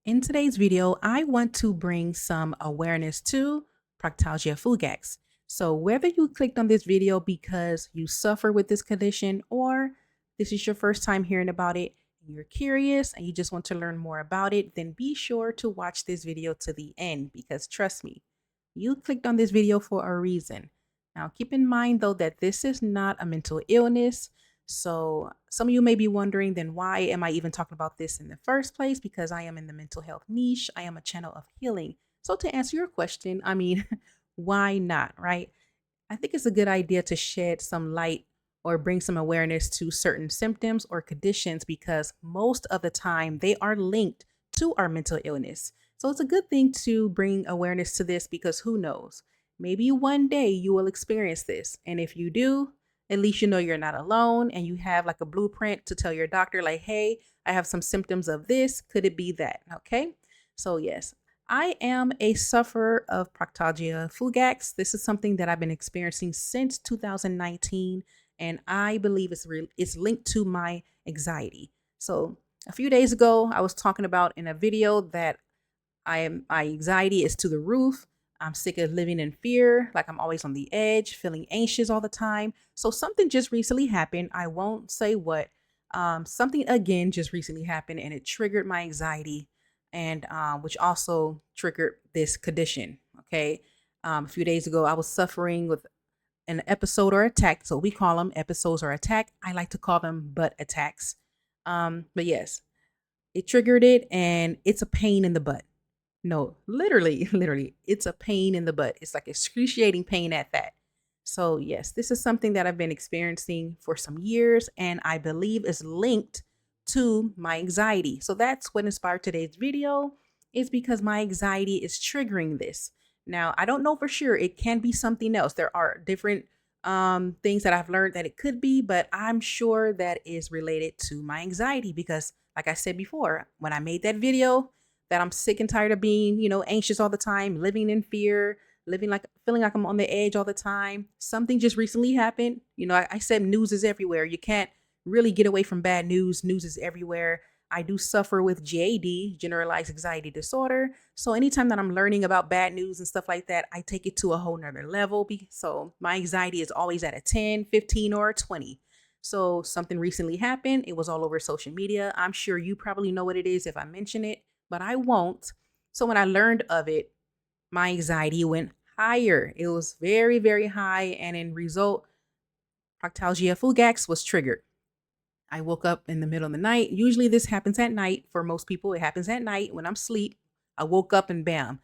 In today's video, I want to bring some awareness to Proctalgia Fugax. So whether you clicked on this video because you suffer with this condition or this is your first time hearing about it, and you're curious and you just want to learn more about it, then be sure to watch this video to the end because trust me, you clicked on this video for a reason. Now keep in mind though that this is not a mental illness. So some of you may be wondering, then why am I even talking about this in the first place? Because I am in the mental health niche. I am a channel of healing. So to answer your question, I mean, why not, right? I think it's a good idea to shed some light or bring some awareness to certain symptoms or conditions because most of the time they are linked to our mental illness. So it's a good thing to bring awareness to this because who knows? Maybe one day you will experience this. And if you do, at least you know you're not alone and you have like a blueprint to tell your doctor, like, hey, I have some symptoms of this. Could it be that? Okay. So, yes, I am a sufferer of Proctalgia Fugax. This is something that I've been experiencing since 2019, and I believe it's linked to my anxiety. So, a few days ago, I was talking about in a video that my anxiety is to the roof. I'm sick of living in fear, like I'm always on the edge, feeling anxious all the time. So something just recently happened. I won't say what. Something again just recently happened, and it triggered my anxiety, and which also triggered this condition. Okay, a few days ago, I was suffering with an episode or attack. So we call them episodes or attack. I like to call them butt attacks. But yes, it triggered it, and it's a pain in the butt. No, literally, literally, it's a pain in the butt. It's like excruciating pain at that. So, yes, this is something that I've been experiencing for some years, and I believe is linked to my anxiety. So, that's what inspired today's video, is because my anxiety is triggering this. Now, I don't know for sure. It can be something else. There are different things that I've learned that it could be, but I'm sure that is related to my anxiety because, like I said before, when I made that video, that I'm sick and tired of being, anxious all the time, living in fear, feeling like I'm on the edge all the time. Something just recently happened. I said news is everywhere. You can't really get away from bad news. News is everywhere. I do suffer with GAD, generalized anxiety disorder. So anytime that I'm learning about bad news and stuff like that, I take it to a whole nother level. So my anxiety is always at a 10, 15, or a 20. So something recently happened. It was all over social media. I'm sure you probably know what it is if I mention it, but I won't. So when I learned of it, my anxiety went higher. It was very, very high. And in result, Proctalgia Fugax was triggered. I woke up in the middle of the night. Usually this happens at night. For most people, it happens at night when I'm asleep. I woke up and bam,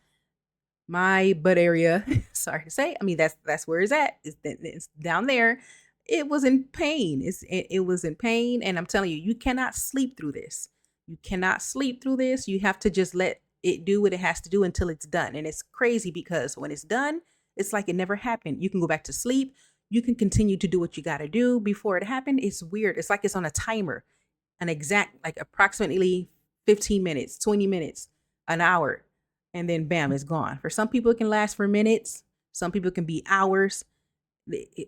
my butt area, sorry to say, I mean, that's where it's at. It's down there. It was in pain. It was in pain. And I'm telling you, you cannot sleep through this. You cannot sleep through this. You have to just let it do what it has to do until it's done. And it's crazy because when it's done, it's like it never happened. You can go back to sleep. You can continue to do what you got to do before it happened. It's weird. It's like it's on a timer, an exact, like approximately 15 minutes, 20 minutes, an hour, and then bam, it's gone. For some people, it can last for minutes. Some people it can be hours.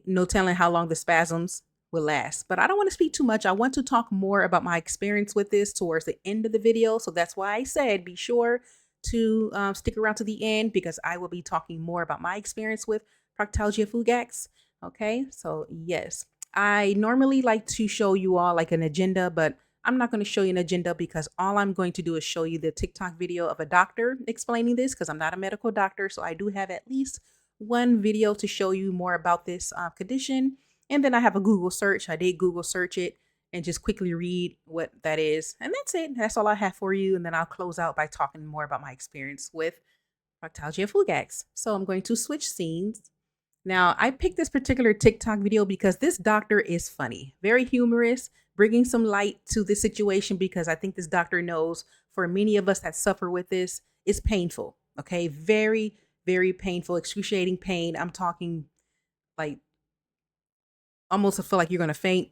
No telling how long the spasms will last. But I don't want to speak too much. I want to talk more about my experience with this towards the end of the video. So that's why I said be sure to stick around to the end because I will be talking more about my experience with Proctalgia Fugax. Okay, so yes, I normally like to show you all like an agenda, but I'm not going to show you an agenda because all I'm going to do is show you the TikTok video of a doctor explaining this because I'm not a medical doctor. So I do have at least one video to show you more about this condition. And then I have a Google search. I did Google search it and just quickly read what that is. And that's it. That's all I have for you. And then I'll close out by talking more about my experience with Proctalgia Fugax. So I'm going to switch scenes. Now, I picked this particular TikTok video because this doctor is funny, very humorous, bringing some light to this situation because I think this doctor knows for many of us that suffer with this, it's painful. Okay. Very, very painful, excruciating pain. I'm talking like almost feel like you're going to faint.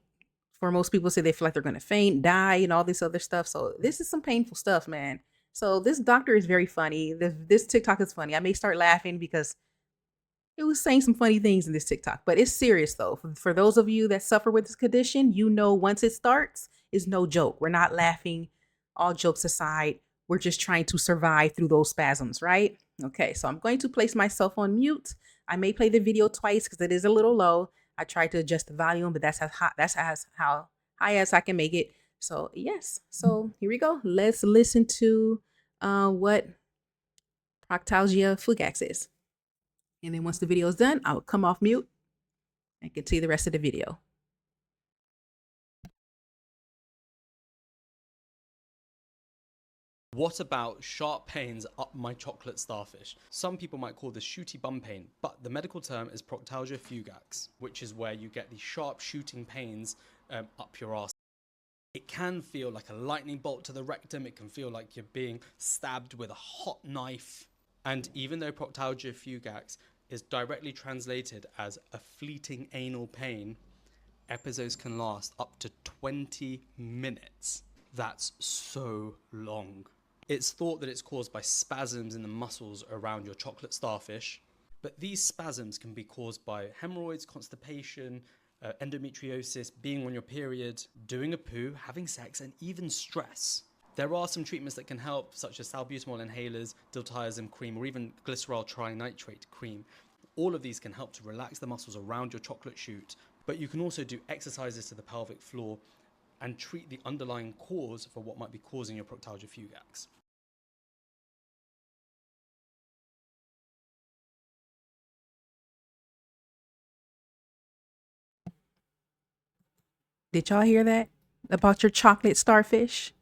For most people say they feel like they're going to faint, die, and all this other stuff. So this is some painful stuff, man. So this doctor is very funny. This TikTok is funny. I may start laughing because it was saying some funny things in this TikTok, but it's serious though. For those of you that suffer with this condition, once it starts, it's no joke. We're not laughing. All jokes aside, we're just trying to survive through those spasms, right? Okay, so I'm going to place myself on mute. I may play the video twice because it is a little low. I tried to adjust the volume, but that's how high as I can make it. So yes, so here we go. Let's listen to what Proctalgia Fugax is. And then once the video is done, I'll come off mute and continue the rest of the video. What about sharp pains up my chocolate starfish? Some people might call this shooty bum pain, but the medical term is Proctalgia Fugax, which is where you get these sharp shooting pains up your arse. It can feel like a lightning bolt to the rectum. It can feel like you're being stabbed with a hot knife. And even though Proctalgia Fugax is directly translated as a fleeting anal pain, episodes can last up to 20 minutes. That's so long. It's thought that it's caused by spasms in the muscles around your chocolate starfish, but these spasms can be caused by hemorrhoids, constipation, endometriosis, being on your period, doing a poo, having sex, and even stress. There are some treatments that can help, such as salbutamol inhalers, diltiazem cream, or even glycerol trinitrate cream. All of these can help to relax the muscles around your chocolate chute, but you can also do exercises to the pelvic floor and treat the underlying cause for what might be causing your Proctalgia Fugax. Did y'all hear that about your chocolate starfish?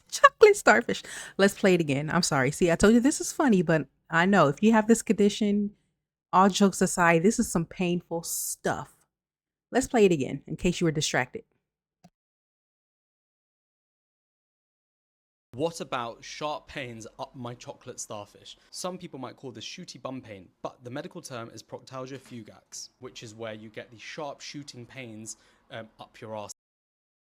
Chocolate starfish. Let's play it again. I'm sorry. See, I told you this is funny, but I know if you have this condition, all jokes aside, this is some painful stuff. Let's play it again in case you were distracted. What about sharp pains up my chocolate starfish? Some people might call this shooty bum pain, but the medical term is Proctalgia Fugax, which is where you get these sharp shooting pains up your arse.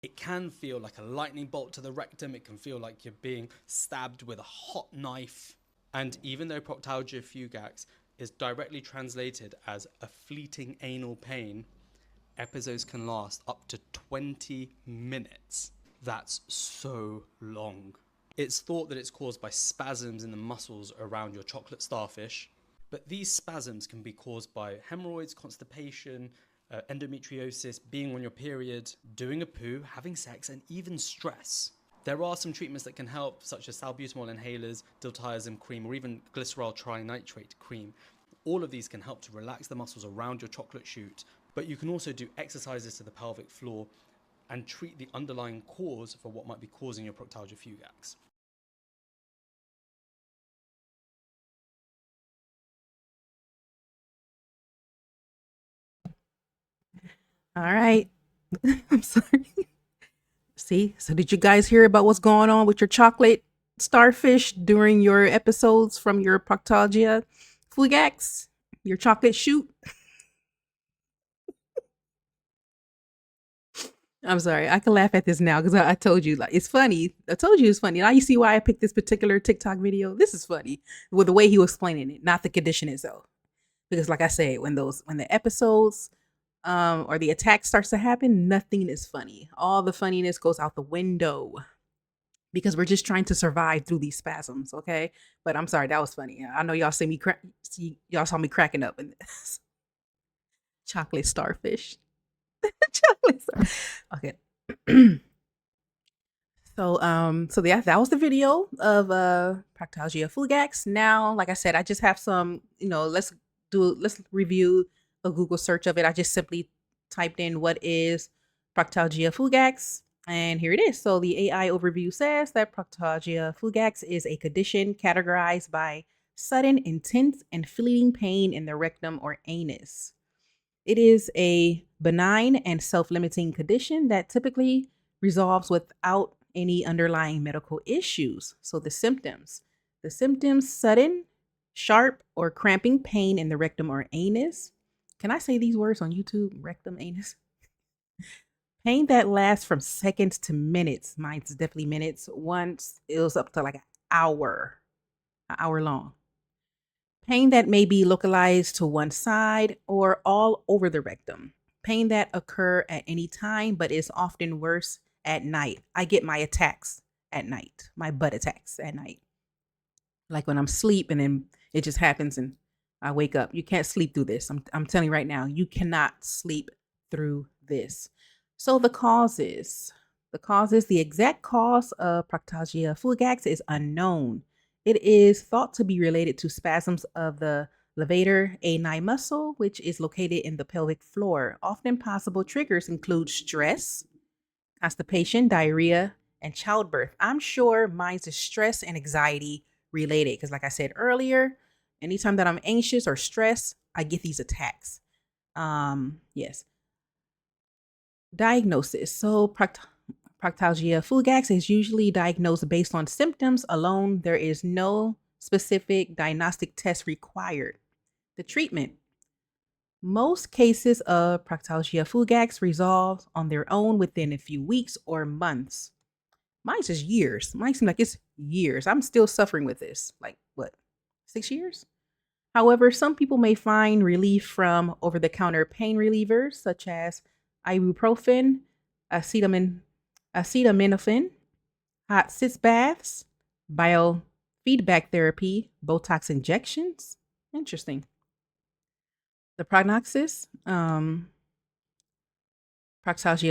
It can feel like a lightning bolt to the rectum. It can feel like you're being stabbed with a hot knife. And even though Proctalgia Fugax is directly translated as a fleeting anal pain, episodes can last up to 20 minutes. That's so long. It's thought that it's caused by spasms in the muscles around your chocolate starfish, but these spasms can be caused by hemorrhoids, constipation, endometriosis, being on your period, doing a poo, having sex, and even stress. There are some treatments that can help, such as salbutamol inhalers, diltiazem cream, or even glycerol trinitrate cream. All of these can help to relax the muscles around your chocolate chute, but you can also do exercises to the pelvic floor and treat the underlying cause for what might be causing your Proctalgia Fugax. All right. I'm sorry. See, so did you guys hear about what's going on with your chocolate starfish during your episodes from your Proctalgia Fugax, your chocolate shoot? I'm sorry. I can laugh at this now because I told you, like, it's funny. I told you it's funny. Now you see why I picked this particular TikTok video. This is funny with the way he was explaining it, not the condition itself. Because, like I said, when the episodes or the attack starts to happen, nothing is funny. All the funniness goes out the window because we're just trying to survive through these spasms. Okay, but I'm sorry, that was funny. I know y'all y'all saw me cracking up in this. Chocolate starfish. Chocolate Okay. So yeah, that was the video of Proctalgia Fugax. Now, like I said, I just have some, let's review a Google search of it. I just simply typed in what is Proctalgia Fugax, and here it is. So the AI overview says that Proctalgia Fugax is a condition categorized by sudden, intense, and fleeting pain in the rectum or anus. It is a benign and self-limiting condition that typically resolves without any underlying medical issues. So the symptoms, sudden, sharp, or cramping pain in the rectum or anus. Can I say these words on YouTube? Rectum, anus. Pain that lasts from seconds to minutes. Mine's definitely minutes. Once it was up to like an hour long. Pain that may be localized to one side or all over the rectum. Pain that occur at any time but is often worse at night. I get my attacks at night. My butt attacks at night. Like when I'm asleep and then it just happens and I wake up. You can't sleep through this. I'm telling you right now, you cannot sleep through this. So the exact cause of Proctalgia fugax is unknown. It is thought to be related to spasms of the levator ani muscle, which is located in the pelvic floor. Often possible triggers include stress, constipation, diarrhea, and childbirth. I'm sure mine's is stress and anxiety related because, like I said earlier, anytime that I'm anxious or stressed, I get these attacks. Yes. Diagnosis. So, Proctalgia fugax is usually diagnosed based on symptoms alone. There is no specific diagnostic test required. The treatment. Most cases of Proctalgia fugax resolve on their own within a few weeks or months. Mine's is years. Mine seems like it's years. I'm still suffering with this. Like what? 6 years? However, some people may find relief from over-the-counter pain relievers such as ibuprofen, acetaminophen, hot sitz baths, biofeedback therapy, Botox injections. Interesting. The prognosis, Proctalgia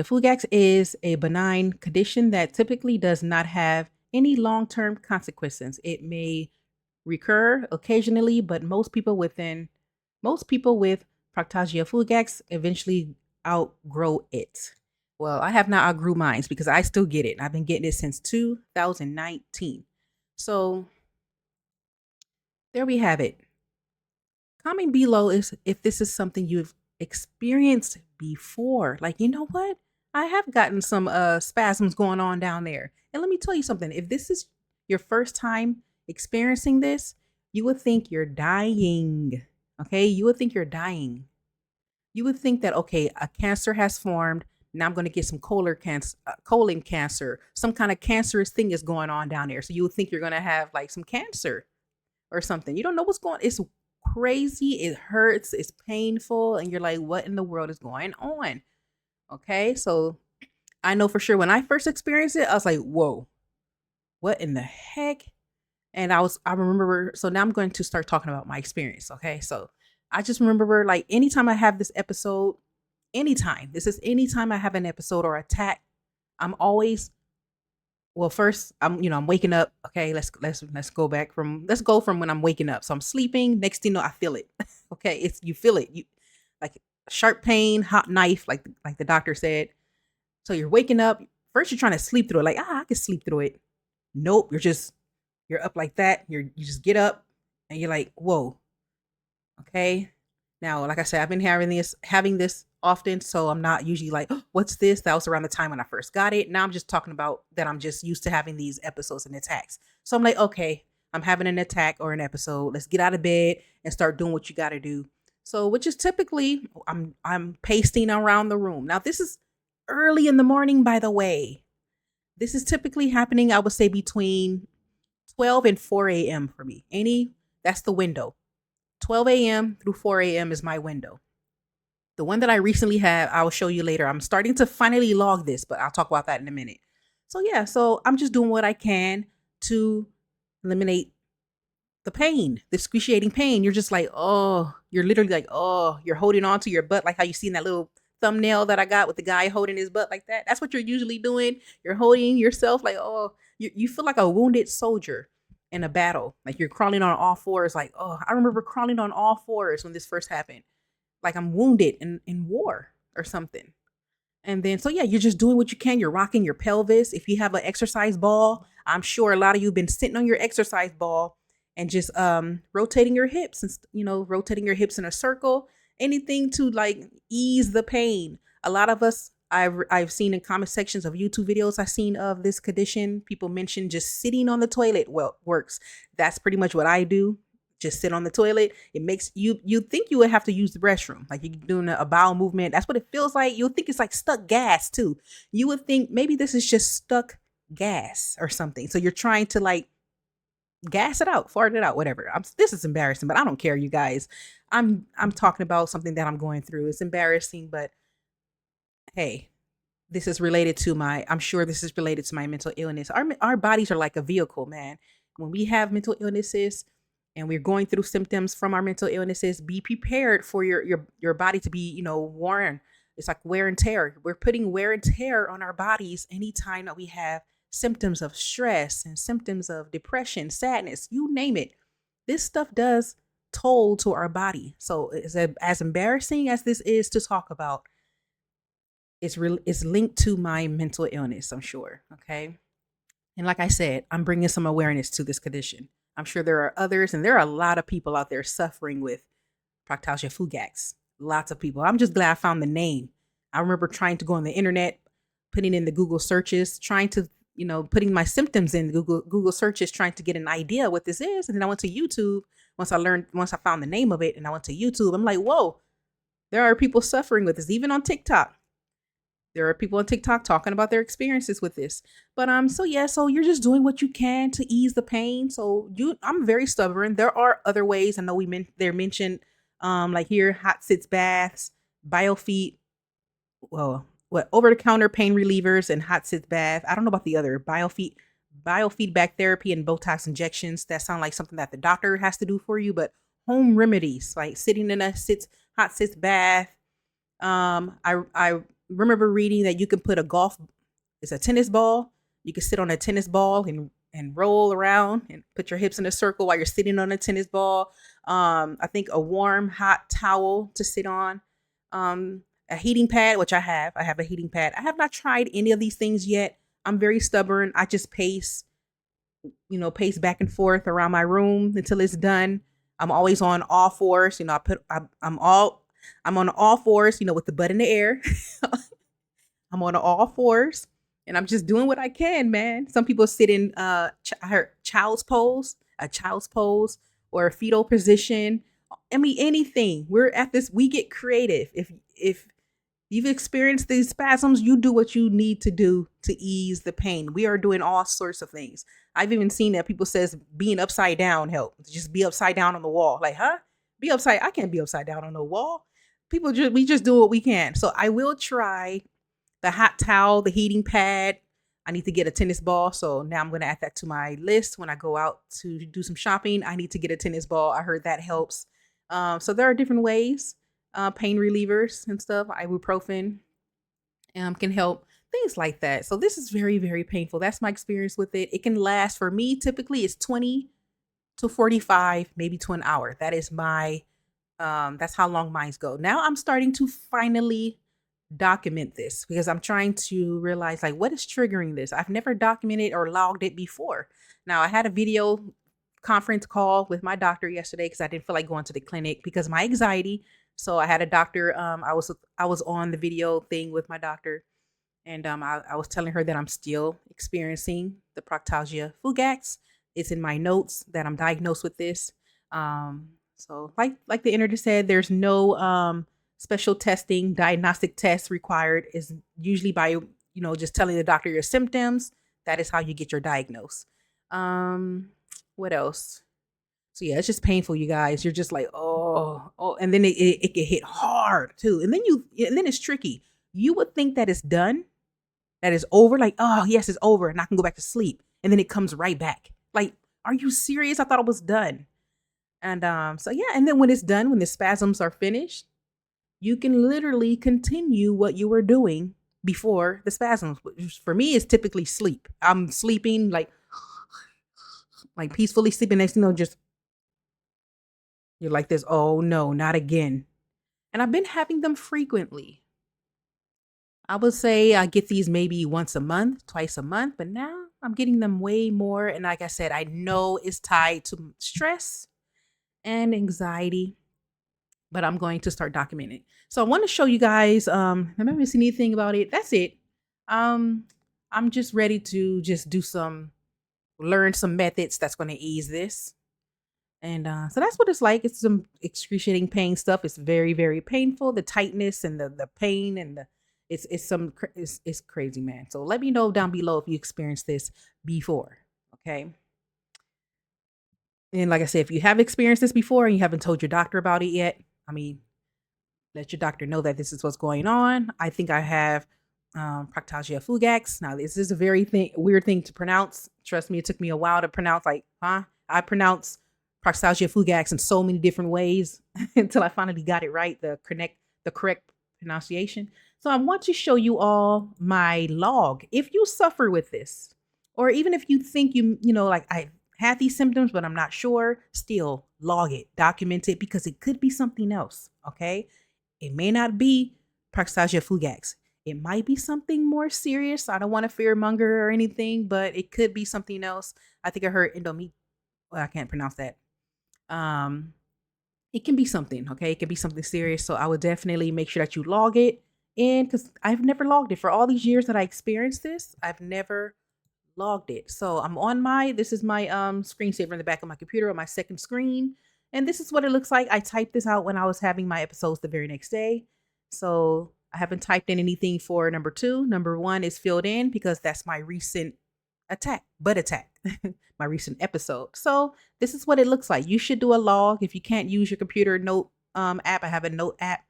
fugax is a benign condition that typically does not have any long-term consequences. It may recur occasionally, but most people with Proctalgia fugax eventually outgrow it. Well, I have not outgrew mine because I still get it. I've been getting it since 2019. So there we have it. Comment below is if this is something you've experienced before. Like, you know what? I have gotten some spasms going on down there. And let me tell you something. If this is your first time experiencing this, you would think you're dying. Okay? You would think you're dying. You would think that, okay, a cancer has formed. Now I'm going to get some colon cancer. Some kind of cancerous thing is going on down there. So you would think you're going to have like some cancer or something. You don't know what's going on. It's crazy. It hurts. It's painful. And you're like, what in the world is going on? Okay. So I know for sure when I first experienced it, I was like, whoa, what in the heck? And I remember, so now I'm going to start talking about my experience. Okay. So I just remember like anytime I have this episode, anytime I have an episode or attack, I'm always, well, first I'm waking up. Okay, let's go from when I'm waking up. So I'm sleeping. Next thing you know, I feel it. Okay, you feel it. You like sharp pain, hot knife, like the doctor said. So you're waking up. First, you're trying to sleep through it. Like, I can sleep through it. Nope, you're up like that. You just get up and you're like, whoa. Okay. Now, like I said, I've been having this often, so I'm not usually like, oh, what's this? That was around the time when I first got it. Now I'm just talking about that I'm just used to having these episodes and attacks. So I'm like, okay, I'm having an attack or an episode. Let's get out of bed and start doing what you got to do. So, which is typically I'm pacing around the room. Now, this is early in the morning, by the way. This is typically happening, I would say, between 12 and 4 a.m. for me. That's the window. 12 a.m. through 4 a.m. is my window. The one that I recently had, I will show you later. I'm starting to finally log this, but I'll talk about that in a minute. So yeah, so I'm just doing what I can to eliminate the pain, the excruciating pain. You're just like, oh, you're literally like, oh, you're holding on to your butt like how you see in that little thumbnail that I got with the guy holding his butt like that. That's what you're usually doing. You're holding yourself like, oh, you feel like a wounded soldier in a battle. Like you're crawling on all fours. Like, oh, I remember crawling on all fours when this first happened. Like I'm wounded in war or something. And then, so yeah, you're just doing what you can. You're rocking your pelvis. If you have an exercise ball, I'm sure a lot of you have been sitting on your exercise ball and just rotating your hips and, rotating your hips in a circle, anything to like ease the pain. A lot of us, I've seen in comment sections of YouTube videos I've seen of this condition, people mention just sitting on the toilet works. That's pretty much what I do. Just sit on the toilet. It makes you think you would have to use the restroom, like you're doing a bowel movement. That's what it feels like. You'll think it's like stuck gas too. You would think maybe this is just stuck gas or something. So you're trying to like gas it out, fart it out, whatever. This is embarrassing, but I don't care, you guys. I'm talking about something that I'm going through. It's embarrassing, but hey, this is related to my, I'm sure this is related to my mental illness. Our bodies are like a vehicle, man. When we have mental illnesses and we're going through symptoms from our mental illnesses, be prepared for your body to be, worn. It's like wear and tear. We're putting wear and tear on our bodies anytime that we have symptoms of stress and symptoms of depression, sadness, you name it. This stuff does toll to our body. So as embarrassing as this is to talk about, it's linked to my mental illness, I'm sure. Okay. And like I said, I'm bringing some awareness to this condition. I'm sure there are others, and there are a lot of people out there suffering with Proctalgia fugax. Lots of people. I'm just glad I found the name. I remember trying to go on the internet, putting in the Google searches, trying to, putting my symptoms in Google searches, trying to get an idea what this is. And then I went to YouTube once I found the name of it, and I went to YouTube. I'm like, whoa, there are people suffering with this, even on TikTok. There are people on TikTok talking about their experiences with this. But so you're just doing what you can to ease the pain. I'm very stubborn. There are other ways. I know they're mentioned like here, hot sits baths, biofeed, what over the counter pain relievers and hot sits bath. I don't know about the other biofeedback therapy and Botox injections. That sound like something that the doctor has to do for you, but home remedies like sitting in a hot sits bath. I remember reading that you can put it's a tennis ball. You can sit on a tennis ball and roll around and put your hips in a circle while you're sitting on a tennis ball. I think a warm, hot towel to sit on. A heating pad, which I have. I have a heating pad. I have not tried any of these things yet. I'm very stubborn. I just pace back and forth around my room until it's done. I'm always on all fours. I'm on all fours, with the butt in the air. I'm on all fours and I'm just doing what I can, man. Some people sit in I heard a child's pose or a fetal position. I mean, anything. We get creative. If you've experienced these spasms, you do what you need to do to ease the pain. We are doing all sorts of things. I've even seen that people says being upside down help. Just be upside down on the wall. Like, huh? I can't be upside down on the wall. We just do what we can. So I will try the hot towel, the heating pad. I need to get a tennis ball. So now I'm going to add that to my list. When I go out to do some shopping, I need to get a tennis ball. I heard that helps. So there are different ways, pain relievers and stuff. Ibuprofen can help, things like that. So this is very, very painful. That's my experience with it. It can last, for me, typically it's 20 to 45, maybe to an hour. That is that's how long mines go. Now I'm starting to finally document this because I'm trying to realize, like, what is triggering this. I've never documented or logged it before. Now I had a video conference call with my doctor yesterday because I didn't feel like going to the clinic because of my anxiety. So I had a doctor. I was on the video thing with my doctor, and I was telling her that I'm still experiencing the Proctalgia fugax. It's in my notes that I'm diagnosed with this. So like the internet said, there's no special testing, diagnostic tests required. Is usually by just telling the doctor your symptoms. That is how you get your diagnose. What else? So yeah, it's just painful, you guys. You're just like, oh, and then it can hit hard too. And then it's tricky. You would think that it's done, that it's over. Like, oh yes, it's over, and I can go back to sleep. And then it comes right back. Like, are you serious? I thought it was done. And so yeah, and then when it's done, when the spasms are finished, you can literally continue what you were doing before the spasms. Which for me is typically sleep. I'm sleeping like peacefully sleeping. Next thing you know, just you're like this. Oh no, not again. And I've been having them frequently. I would say I get these maybe once a month, twice a month, but now I'm getting them way more. And like I said, I know it's tied to stress and anxiety, but I'm going to start documenting. So I want to show you guys. I haven't seen anything about it. That's it. I'm just ready to just learn some methods that's going to ease this. And so that's what it's like. It's some excruciating pain stuff. It's very, very painful. The tightness and the pain and it's crazy, man. So let me know down below if you experienced this before. Okay. And like I said, if you have experienced this before and you haven't told your doctor about it yet, I mean, let your doctor know that this is what's going on. I think I have Proctalgia Fugax. Now, this is a weird thing to pronounce. Trust me, it took me a while to pronounce. I pronounce Proctalgia Fugax in so many different ways until I finally got it right, the correct pronunciation. So I want to show you all my log. If you suffer with this, or even if you think like I had these symptoms, but I'm not sure, still log it, document it, because it could be something else. Okay, it may not be Proctalgia Fugax. It might be something more serious. I don't want to fearmonger or anything, but it could be something else. I think I heard endometritis. Well, I can't pronounce that. Um, it can be something, okay? It can be something serious. So I would definitely make sure that you log it in, because I've never logged it. For all these years that I experienced this, I've never logged it. So I'm on this is my screensaver in the back of my computer on my second screen. And this is what it looks like. I typed this out when I was having my episodes the very next day. So I haven't typed in anything for number 2. Number 1 is filled in because that's my recent attack, my recent episode. So this is what it looks like. You should do a log. If you can't use your computer note app, I have a note app.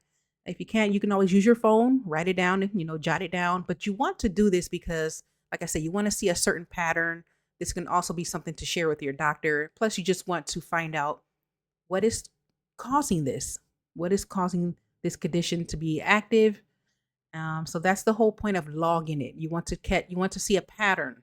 If you can't, you can always use your phone, write it down, and jot it down. But you want to do this because, like I said, you want to see a certain pattern. This can also be something to share with your doctor. Plus, you just want to find out what is causing this. What is causing this condition to be active? So that's the whole point of logging it. You want to see a pattern,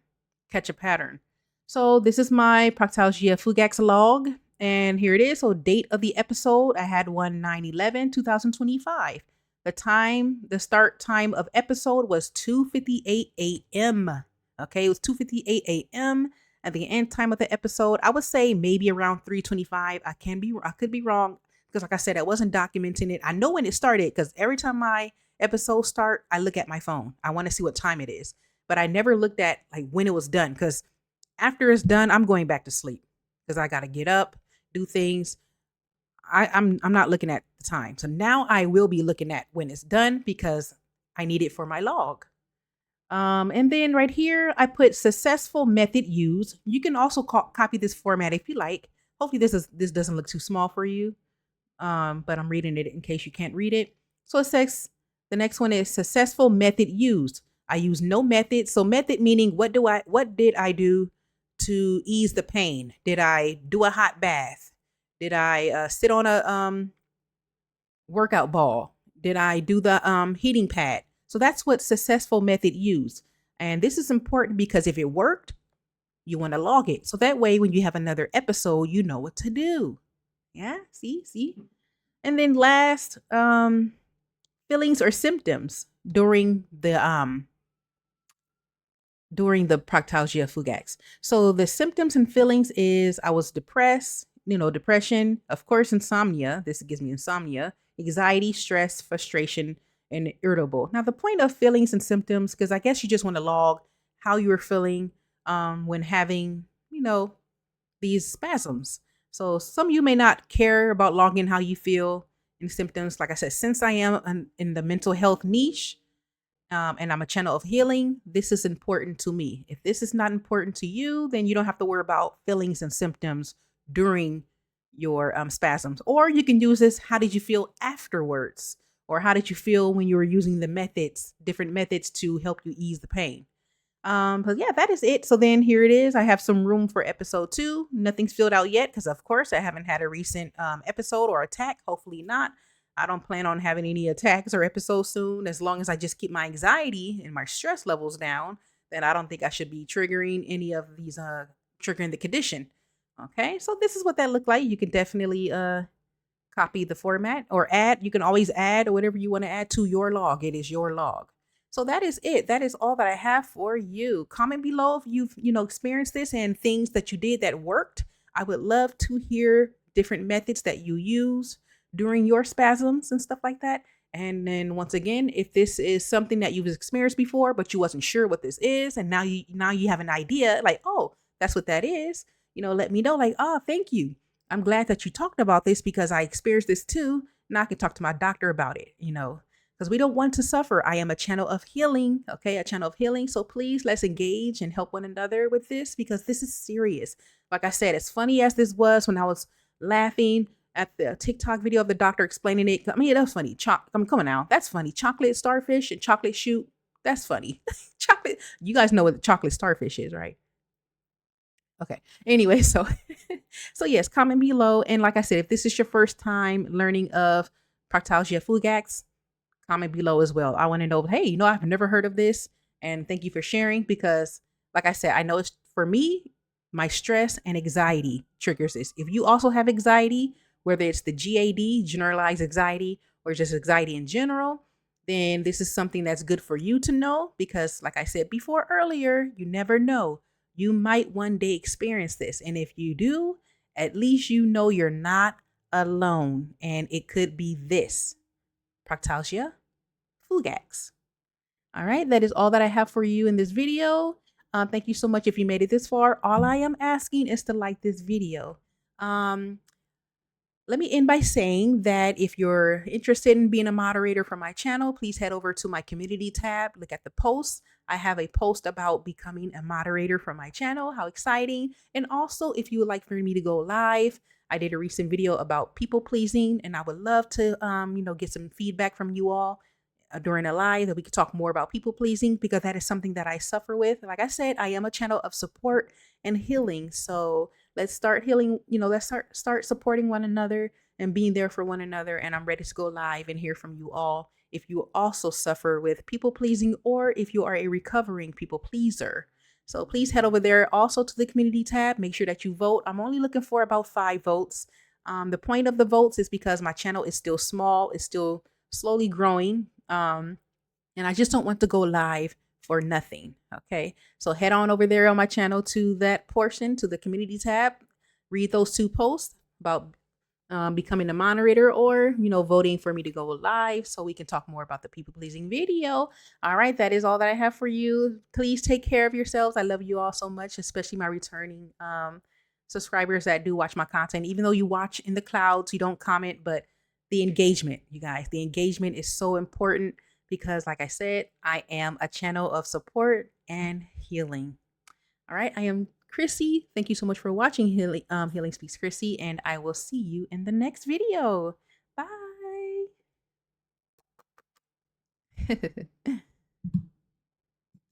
catch a pattern. So this is my Proctalgia Fugax log, and here it is. So date of the episode, I had one 9/11/2025. The start time of episode was 2:58 a.m. Okay, it was 2:58 a.m. At the end time of the episode, I would say maybe around 3:25. I could be wrong, because like I said, I wasn't documenting it. I know when it started, because every time my episodes start, I look at my phone. I want to see what time it is, but I never looked at like when it was done, because after it's done, I'm going back to sleep because I got to get up, do things. I'm not looking at the time. So now I will be looking at when it's done because I need it for my log. And then right here, I put successful method used. You can also copy this format if you like. Hopefully this doesn't look too small for you. But I'm reading it in case you can't read it. So it says the next one is successful method used. I use no method. So method meaning what did I do to ease the pain? Did I do a hot bath? Did I sit on a workout ball? Did I do the heating pad? So that's what successful method used. And this is important because if it worked, you want to log it. So that way, when you have another episode, you know what to do. Yeah, see. And then last, feelings or symptoms during the Proctalgia Fugax. So the symptoms and feelings is I was depressed, depression, of course, insomnia. This gives me insomnia, anxiety, stress, frustration, and irritable. Now, the point of feelings and symptoms, because I guess you just want to log how you were feeling when having, these spasms. So some of you may not care about logging how you feel and symptoms. Like I said, since I am in the mental health niche, and I'm a channel of healing, this is important to me. If this is not important to you, then you don't have to worry about feelings and symptoms during your spasms. Or you can use this, how did you feel afterwards? Or how did you feel when you were using different methods to help you ease the pain? But yeah, that is it. So then here it is. I have some room for episode 2. Nothing's filled out yet because, of course, I haven't had a recent episode or attack. Hopefully not. I don't plan on having any attacks or episodes soon. As long as I just keep my anxiety and my stress levels down, then I don't think I should be triggering any of these, triggering the condition. Okay, so this is what that looked like. You can definitely copy the format or add. You can always add or whatever you want to add to your log. It is your log. So that is it. That is all that I have for you. Comment below if you've, experienced this and things that you did that worked. I would love to hear different methods that you use during your spasms and stuff like that. And then once again, if this is something that you've experienced before, but you wasn't sure what this is, and now you have an idea, like, oh, that's what that is, let me know, like, oh, thank you. I'm glad that you talked about this because I experienced this too. Now I can talk to my doctor about it, because we don't want to suffer. I am a channel of healing, okay? A channel of healing. So please, let's engage and help one another with this because this is serious. Like I said, as funny as this was when I was laughing at the TikTok video of the doctor explaining it. I mean, that was funny. Come on now. That's funny. Chocolate starfish and chocolate shoot. That's funny. Chocolate. You guys know what chocolate starfish is, right? Okay. Anyway, so so yes, comment below. And like I said, if this is your first time learning of Proctalgia fugax, comment below as well. I want to know, hey, I've never heard of this. And thank you for sharing because, like I said, I know it's for me, my stress and anxiety triggers this. If you also have anxiety, whether it's the GAD, generalized anxiety, or just anxiety in general, then this is something that's good for you to know because, like I said before earlier, you never know. You might one day experience this. And if you do, at least you know you're not alone. And it could be this Proctalgia Fugax. All right, that is all that I have for you in this video. Thank you so much if you made it this far. All I am asking is to like this video. Um, Let me end by saying that if you're interested in being a moderator for my channel, please head over to my community tab. Look at the posts. I have a post about becoming a moderator for my channel. How exciting. And also, if you would like for me to go live, I did a recent video about people pleasing, and I would love to, get some feedback from you all during a live that we could talk more about people pleasing because that is something that I suffer with. Like I said, I am a channel of support and healing. So let's start healing, let's start supporting one another and being there for one another. And I'm ready to go live and hear from you all. If you also suffer with people pleasing or if you are a recovering people pleaser. So please head over there also to the community tab. Make sure that you vote. I'm only looking for about 5 votes. The point of the votes is because my channel is still small, it's still slowly growing. And I just don't want to go live for nothing. Okay. So head on over there on my channel to that portion, to the community tab, read those 2 posts about becoming a moderator or, voting for me to go live so we can talk more about the people pleasing video. All right. That is all that I have for you. Please take care of yourselves. I love you all so much, especially my returning subscribers that do watch my content. Even though you watch in the clouds, you don't comment, but the engagement, you guys, the engagement is so important because, like I said, I am a channel of support and healing. All right. I am Chrissy. Thank you so much for watching Healing Speaks Chrissy, and I will see you in the next video. Bye.